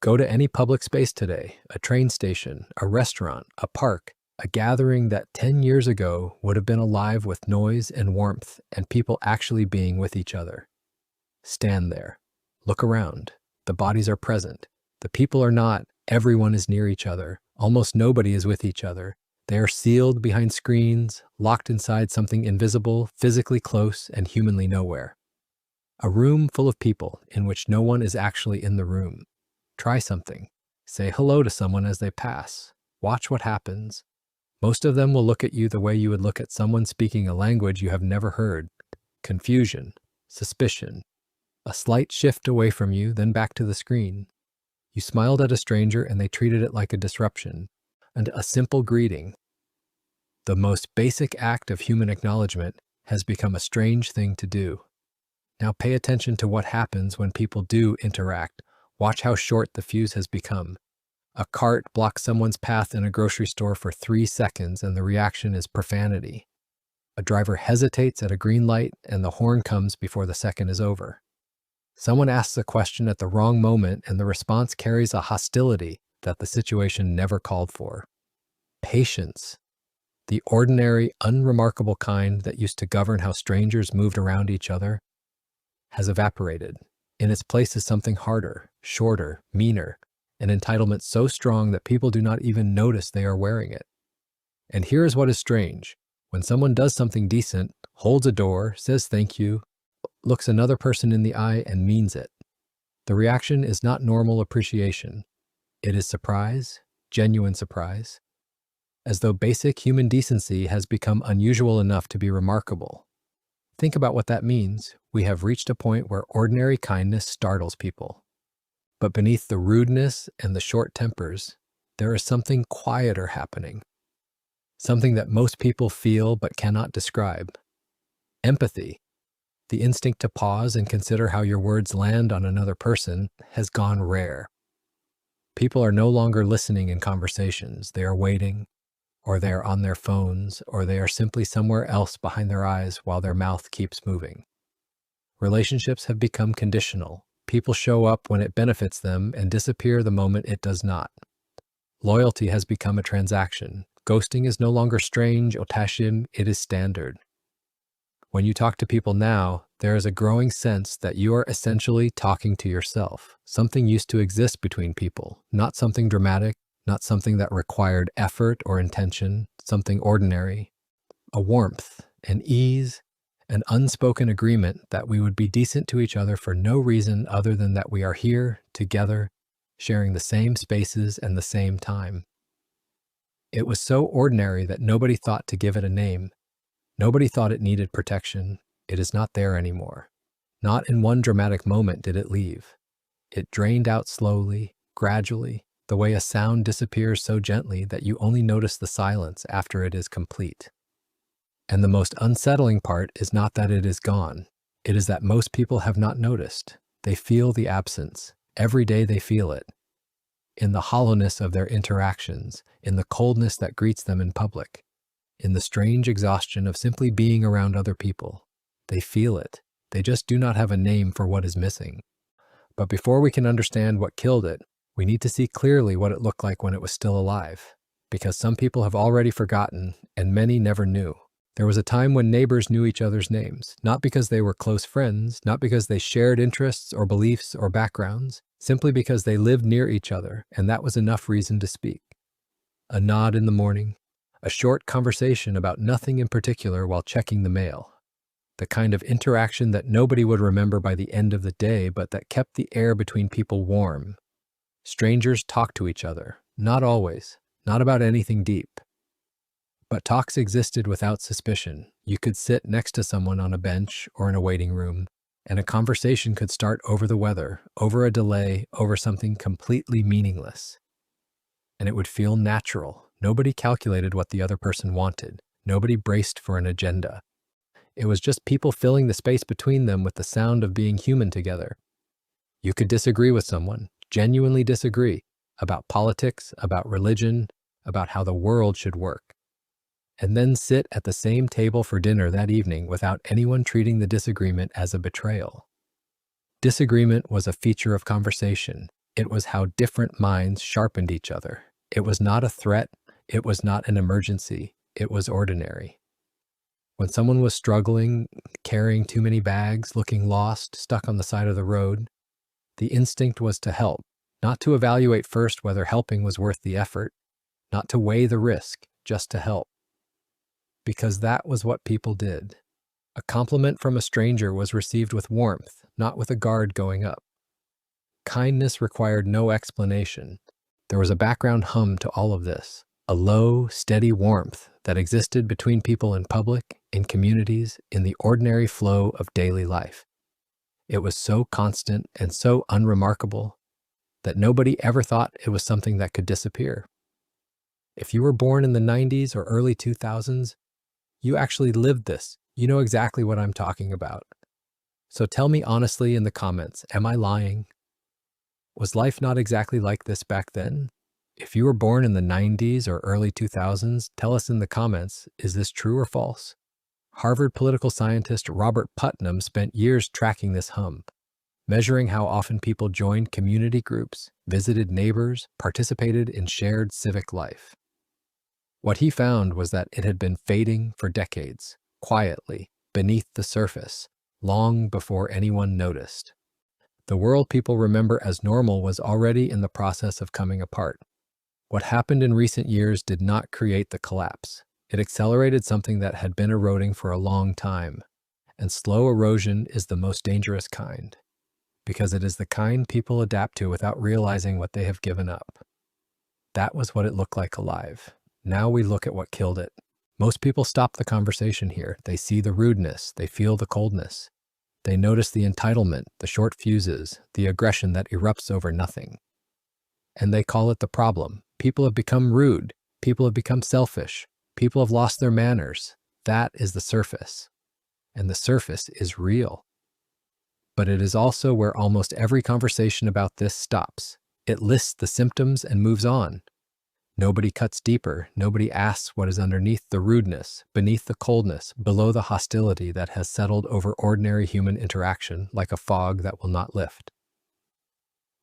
Go to any public space today, a train station, a restaurant, a park, a gathering that 10 years ago would have been alive with noise and warmth and people actually being with each other. Stand there. Look around. The bodies are present. The people are not. Everyone is near each other. Almost nobody is with each other. They are sealed behind screens, locked inside something invisible, physically close, and humanly nowhere. A room full of people in which no one is actually in the room. Try something. Say hello to someone as they pass. Watch what happens. Most of them will look at you the way you would look at someone speaking a language you have never heard. Confusion, suspicion, a slight shift away from you, then back to the screen. You smiled at a stranger and they treated it like a disruption, and a simple greeting. The most basic act of human acknowledgement has become a strange thing to do. Now pay attention to what happens when people do interact. Watch how short the fuse has become. A cart blocks someone's path in a grocery store for 3 seconds and the reaction is profanity. A driver hesitates at a green light and the horn comes before the second is over. Someone asks a question at the wrong moment and the response carries a hostility that the situation never called for. Patience, the ordinary, unremarkable kind that used to govern how strangers moved around each other, has evaporated. In its place is something harder, shorter, meaner, an entitlement so strong that people do not even notice they are wearing it. And here is what is strange. When someone does something decent, holds a door, says thank you, looks another person in the eye and means it, the reaction is not normal appreciation. It is surprise, genuine surprise, as though basic human decency has become unusual enough to be remarkable. Think about what that means. We have reached a point where ordinary kindness startles people. But beneath the rudeness and the short tempers, there is something quieter happening. Something that most people feel but cannot describe. Empathy, the instinct to pause and consider how your words land on another person, has gone rare. People are no longer listening in conversations. They are waiting, or they are on their phones, or they are simply somewhere else behind their eyes while their mouth keeps moving. Relationships have become conditional. People show up when it benefits them and disappear the moment it does not. Loyalty has become a transaction. Ghosting is no longer strange, otashin, it is standard. When you talk to people now, there is a growing sense that you are essentially talking to yourself. Something used to exist between people, not something dramatic, not something that required effort or intention, something ordinary. A warmth, an ease, an unspoken agreement that we would be decent to each other for no reason other than that we are here, together, sharing the same spaces and the same time. It was so ordinary that nobody thought to give it a name. Nobody thought it needed protection. It is not there anymore. Not in one dramatic moment did it leave. It drained out slowly, gradually, the way a sound disappears so gently that you only notice the silence after it is complete. And the most unsettling part is not that it is gone. It is that most people have not noticed. They feel the absence. Every day they feel it. In the hollowness of their interactions, in the coldness that greets them in public, in the strange exhaustion of simply being around other people. They feel it. They just do not have a name for what is missing. But before we can understand what killed it, we need to see clearly what it looked like when it was still alive, because some people have already forgotten and many never knew. There was a time when neighbors knew each other's names, not because they were close friends, not because they shared interests or beliefs or backgrounds, simply because they lived near each other, and that was enough reason to speak. A nod in the morning, a short conversation about nothing in particular while checking the mail. The kind of interaction that nobody would remember by the end of the day, but that kept the air between people warm. Strangers talk to each other, not always, not about anything deep. But talks existed without suspicion. You could sit next to someone on a bench or in a waiting room, and a conversation could start over the weather, over a delay, over something completely meaningless. And it would feel natural. Nobody calculated what the other person wanted. Nobody braced for an agenda. It was just people filling the space between them with the sound of being human together. You could disagree with someone, genuinely disagree, about politics, about religion, about how the world should work. And then sit at the same table for dinner that evening without anyone treating the disagreement as a betrayal. Disagreement was a feature of conversation. It was how different minds sharpened each other. It was not a threat. It was not an emergency. It was ordinary. When someone was struggling, carrying too many bags, looking lost, stuck on the side of the road, the instinct was to help, not to evaluate first whether helping was worth the effort, not to weigh the risk, just to help. Because that was what people did. A compliment from a stranger was received with warmth, not with a guard going up. Kindness required no explanation. There was a background hum to all of this, a low, steady warmth that existed between people in public, in communities, in the ordinary flow of daily life. It was so constant and so unremarkable that nobody ever thought it was something that could disappear. If you were born in the 90s or early 2000s, you actually lived this. You know exactly what I'm talking about. So tell me honestly in the comments, am I lying? Was life not exactly like this back then? If you were born in the 90s or early 2000s, tell us in the comments, is this true or false? Harvard political scientist Robert Putnam spent years tracking this hum, measuring how often people joined community groups, visited neighbors, participated in shared civic life. What he found was that it had been fading for decades, quietly, beneath the surface, long before anyone noticed. The world people remember as normal was already in the process of coming apart. What happened in recent years did not create the collapse. It accelerated something that had been eroding for a long time. And slow erosion is the most dangerous kind, because it is the kind people adapt to without realizing what they have given up. That was what it looked like alive. Now we look at what killed it. Most people stop the conversation here. They see the rudeness. They feel the coldness. They notice the entitlement, the short fuses, the aggression that erupts over nothing. And they call it the problem. People have become rude. People have become selfish. People have lost their manners. That is the surface. And the surface is real. But it is also where almost every conversation about this stops. It lists the symptoms and moves on. Nobody cuts deeper. Nobody asks what is underneath the rudeness, beneath the coldness, below the hostility that has settled over ordinary human interaction like a fog that will not lift.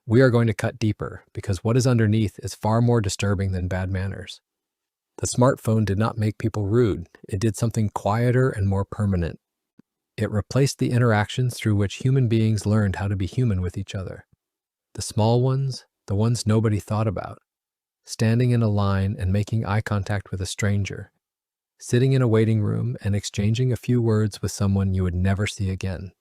We are going to cut deeper because what is underneath is far more disturbing than bad manners. The smartphone did not make people rude. It did something quieter and more permanent. It replaced the interactions through which human beings learned how to be human with each other. The small ones, the ones nobody thought about. Standing in a line and making eye contact with a stranger. Sitting in a waiting room and exchanging a few words with someone you would never see again.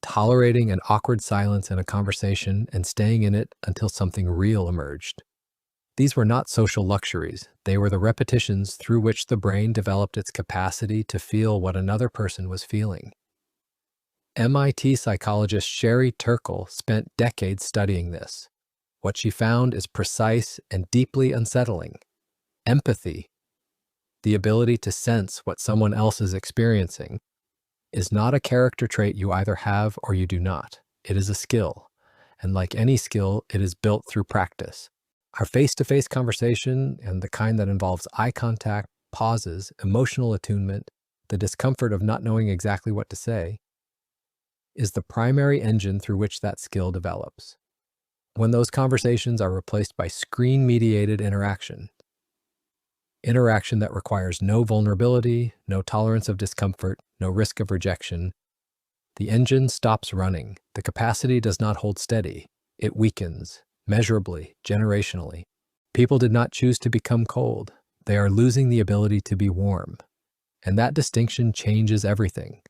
Tolerating an awkward silence in a conversation and staying in it until something real emerged. These were not social luxuries. They were the repetitions through which the brain developed its capacity to feel what another person was feeling. MIT psychologist Sherry Turkle spent decades studying this. What she found is precise and deeply unsettling. Empathy, the ability to sense what someone else is experiencing, is not a character trait you either have or you do not. It is a skill, and like any skill, it is built through practice. Our face-to-face conversation, and the kind that involves eye contact, pauses, emotional attunement, the discomfort of not knowing exactly what to say, is the primary engine through which that skill develops. When those conversations are replaced by screen-mediated interaction that requires no vulnerability, no tolerance of discomfort, no risk of rejection, the engine stops running. The capacity does not hold steady. It weakens, measurably, generationally. People did not choose to become cold. They are losing the ability to be warm. And that distinction changes everything,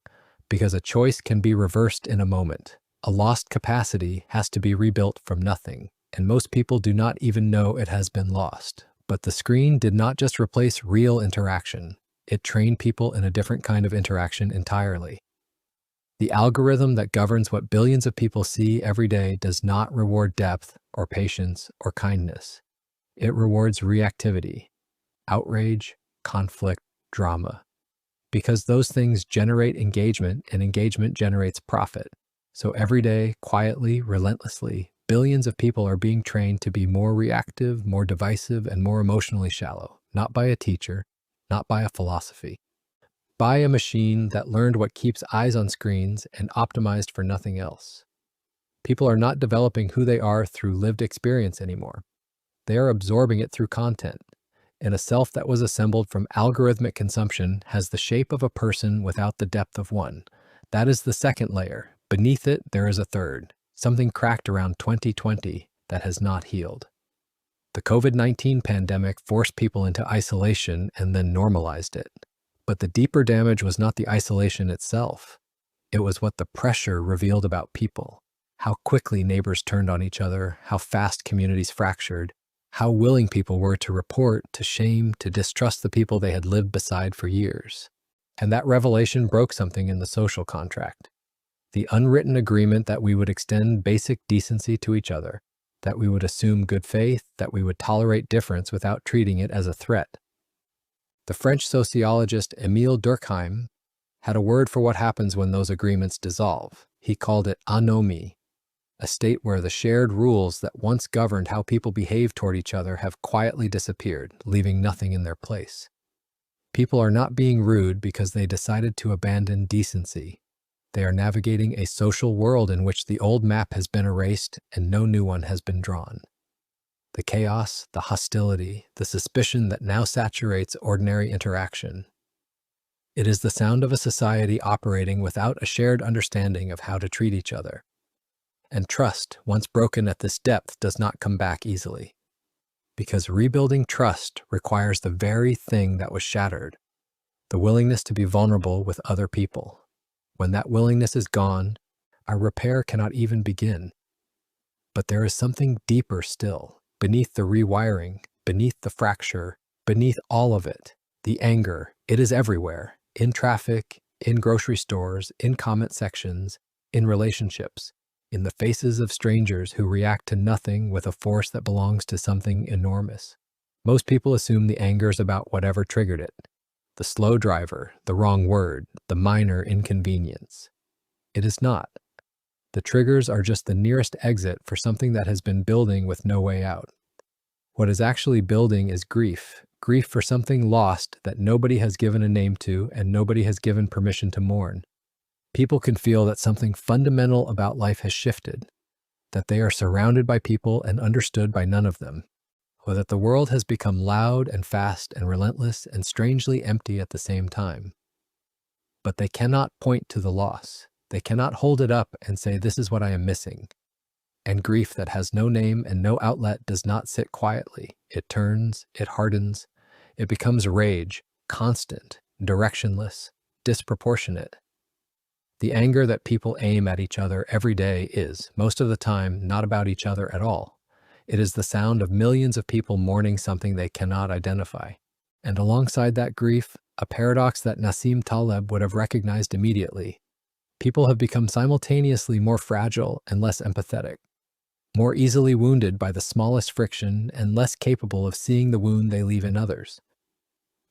because a choice can be reversed in a moment. A lost capacity has to be rebuilt from nothing, and most people do not even know it has been lost. But the screen did not just replace real interaction. It trained people in a different kind of interaction entirely. The algorithm that governs what billions of people see every day does not reward depth or patience or kindness. It rewards reactivity, outrage, conflict, drama. Because those things generate engagement, and engagement generates profit. So every day, quietly, relentlessly, billions of people are being trained to be more reactive, more divisive, and more emotionally shallow, not by a teacher, not by a philosophy, by a machine that learned what keeps eyes on screens and optimized for nothing else. People are not developing who they are through lived experience anymore. They are absorbing it through content. And a self that was assembled from algorithmic consumption has the shape of a person without the depth of one. That is the second layer. Beneath it, there is a third, something cracked around 2020 that has not healed. The COVID-19 pandemic forced people into isolation and then normalized it. But the deeper damage was not the isolation itself. It was what the pressure revealed about people. How quickly neighbors turned on each other, how fast communities fractured, how willing people were to report, to shame, to distrust the people they had lived beside for years. And that revelation broke something in the social contract. The unwritten agreement that we would extend basic decency to each other, that we would assume good faith, that we would tolerate difference without treating it as a threat. The French sociologist Émile Durkheim had a word for what happens when those agreements dissolve. He called it anomie, a state where the shared rules that once governed how people behave toward each other have quietly disappeared, leaving nothing in their place. People are not being rude because they decided to abandon decency. They are navigating a social world in which the old map has been erased and no new one has been drawn. The chaos, the hostility, the suspicion that now saturates ordinary interaction. It is the sound of a society operating without a shared understanding of how to treat each other. And trust, once broken at this depth, does not come back easily. Because rebuilding trust requires the very thing that was shattered, the willingness to be vulnerable with other people. When that willingness is gone, our repair cannot even begin. But there is something deeper still, beneath the rewiring, beneath the fracture, beneath all of it. The anger, it is everywhere, in traffic, in grocery stores, in comment sections, in relationships, in the faces of strangers who react to nothing with a force that belongs to something enormous. Most people assume the anger is about whatever triggered it. The slow driver, the wrong word, the minor inconvenience. It is not. The triggers are just the nearest exit for something that has been building with no way out. What is actually building is grief. Grief for something lost that nobody has given a name to and nobody has given permission to mourn. People can feel that something fundamental about life has shifted, that they are surrounded by people and understood by none of them, or that the world has become loud and fast and relentless and strangely empty at the same time. But they cannot point to the loss. They cannot hold it up and say, "This is what I am missing." And grief that has no name and no outlet does not sit quietly. It turns, it hardens, it becomes rage, constant, directionless, disproportionate. The anger that people aim at each other every day is, most of the time, not about each other at all. It is the sound of millions of people mourning something they cannot identify. And alongside that grief, a paradox that Nassim Taleb would have recognized immediately. People have become simultaneously more fragile and less empathetic, more easily wounded by the smallest friction and less capable of seeing the wound they leave in others.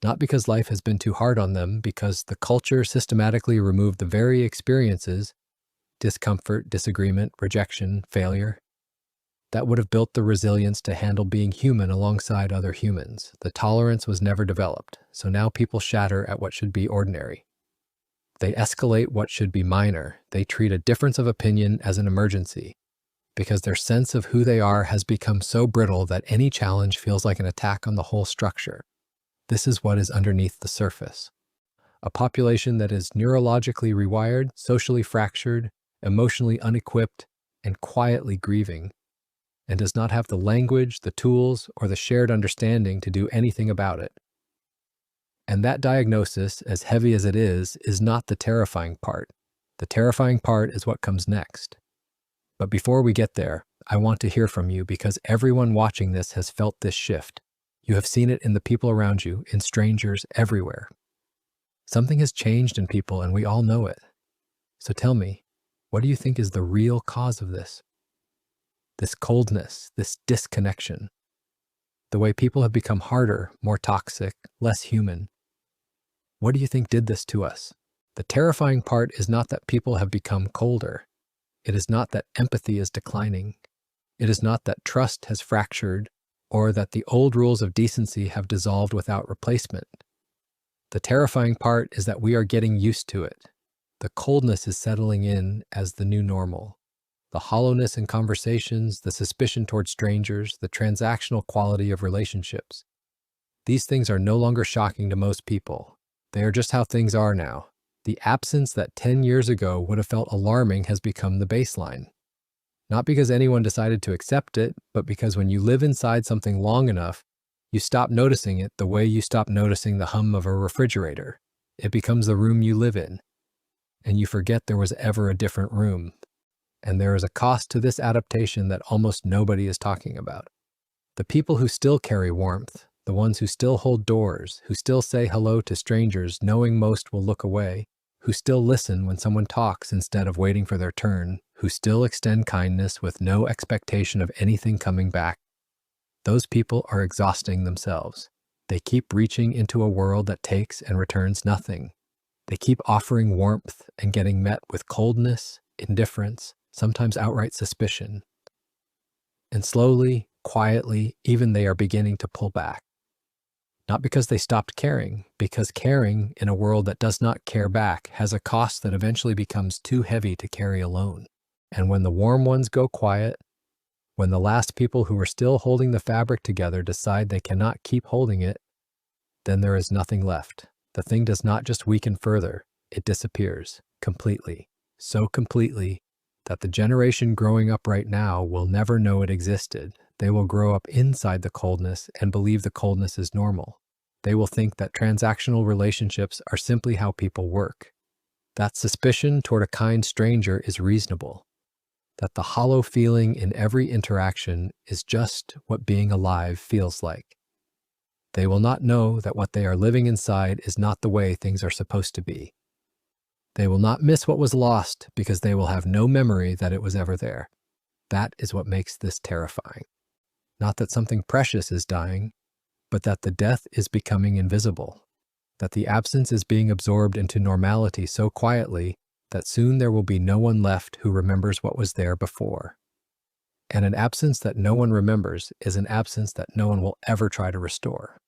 Not because life has been too hard on them, because the culture systematically removed the very experiences, discomfort, disagreement, rejection, failure, that would have built the resilience to handle being human alongside other humans. The tolerance was never developed, so now people shatter at what should be ordinary. They escalate what should be minor. They treat a difference of opinion as an emergency, because their sense of who they are has become so brittle that any challenge feels like an attack on the whole structure. This is what is underneath the surface. A population that is neurologically rewired, socially fractured, emotionally unequipped, and quietly grieving, and does not have the language, the tools, or the shared understanding to do anything about it. And that diagnosis, as heavy as it is not the terrifying part. The terrifying part is what comes next. But before we get there, I want to hear from you because everyone watching this has felt this shift. You have seen it in the people around you, in strangers, everywhere. Something has changed in people and we all know it. So tell me, what do you think is the real cause of this? This coldness, this disconnection, the way people have become harder, more toxic, less human. What do you think did this to us? The terrifying part is not that people have become colder. It is not that empathy is declining. It is not that trust has fractured or that the old rules of decency have dissolved without replacement. The terrifying part is that we are getting used to it. The coldness is settling in as the new normal. the hollowness in conversations, the suspicion toward strangers, the transactional quality of relationships. These things are no longer shocking to most people. They are just how things are now. The absence that 10 years ago would have felt alarming has become the baseline. Not because anyone decided to accept it, but because when you live inside something long enough, you stop noticing it the way you stop noticing the hum of a refrigerator. It becomes the room you live in, and you forget there was ever a different room. And there is a cost to this adaptation that almost nobody is talking about. The people who still carry warmth, the ones who still hold doors, who still say hello to strangers knowing most will look away, who still listen when someone talks instead of waiting for their turn, who still extend kindness with no expectation of anything coming back. Those people are exhausting themselves. They keep reaching into a world that takes and returns nothing. They keep offering warmth and getting met with coldness, indifference, sometimes outright suspicion. And slowly, quietly, even they are beginning to pull back. Not because they stopped caring, because caring in a world that does not care back has a cost that eventually becomes too heavy to carry alone. And when the warm ones go quiet, when the last people who are still holding the fabric together decide they cannot keep holding it, then there is nothing left. The thing does not just weaken further, it disappears completely, so completely that the generation growing up right now will never know it existed. They will grow up inside the coldness and believe the coldness is normal. They will think that transactional relationships are simply how people work. That suspicion toward a kind stranger is reasonable. That the hollow feeling in every interaction is just what being alive feels like. They will not know that what they are living inside is not the way things are supposed to be. They will not miss what was lost because they will have no memory that it was ever there. That is what makes this terrifying. Not that something precious is dying, but that the death is becoming invisible. That the absence is being absorbed into normality so quietly that soon there will be no one left who remembers what was there before. And an absence that no one remembers is an absence that no one will ever try to restore.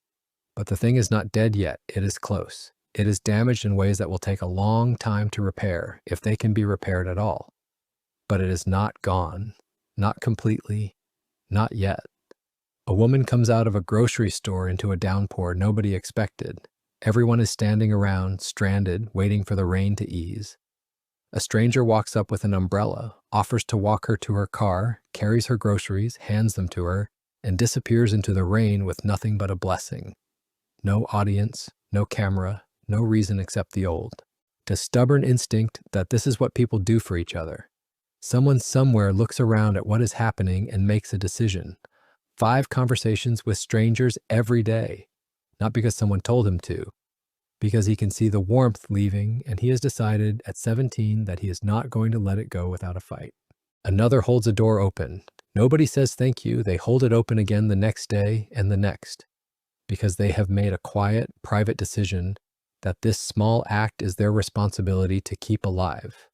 But the thing is not dead yet, it is close. It is damaged in ways that will take a long time to repair, if they can be repaired at all. But it is not gone, not completely, not yet. A woman comes out of a grocery store into a downpour nobody expected. Everyone is standing around, stranded, waiting for the rain to ease. A stranger walks up with an umbrella, offers to walk her to her car, carries her groceries, hands them to her, and disappears into the rain with nothing but a blessing. No audience, no camera, no reason except the old. The stubborn instinct that this is what people do for each other. Someone somewhere looks around at what is happening and makes a decision. 5 conversations with strangers every day. Not because someone told him to, because he can see the warmth leaving and he has decided at 17 that he is not going to let it go without a fight. Another holds a door open. Nobody says thank you. They hold it open again the next day and the next, because they have made a quiet, private decision that this small act is their responsibility to keep alive.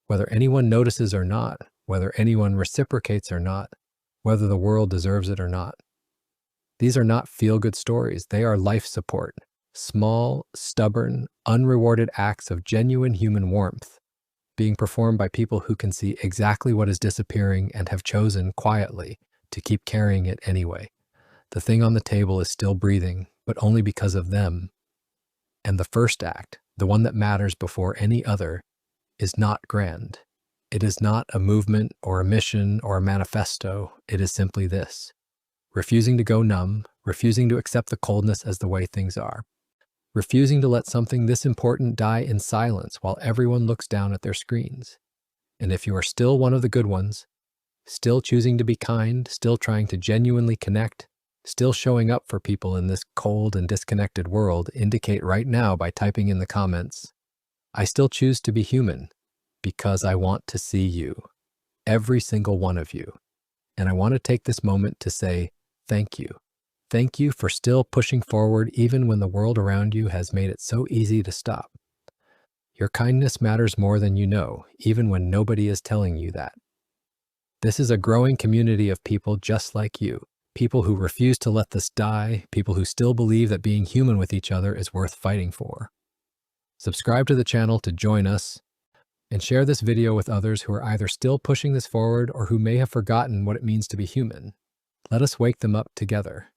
Whether anyone notices or not, whether anyone reciprocates or not, whether the world deserves it or not. These are not feel-good stories. They are life support. Small, stubborn, unrewarded acts of genuine human warmth being performed by people who can see exactly what is disappearing and have chosen quietly to keep carrying it anyway. The thing on the table is still breathing, but only because of them. And the first act, the one that matters before any other, is not grand. It is not a movement or a mission or a manifesto. It is simply this: refusing to go numb, refusing to accept the coldness as the way things are, refusing to let something this important die in silence while everyone looks down at their screens. And if you are still one of the good ones, still choosing to be kind, still trying to genuinely connect, still showing up for people in this cold and disconnected world, indicate right now by typing in the comments, "I still choose to be human because I want to see you, every single one of you. And I want to take this moment to say thank you. Thank you for still pushing forward even when the world around you has made it so easy to stop. Your kindness matters more than you know, even when nobody is telling you that. This is a growing community of people just like you, people who refuse to let this die, people who still believe that being human with each other is worth fighting for. Subscribe to the channel to join us. And share this video with others who are either still pushing this forward or who may have forgotten what it means to be human. Let us wake them up together.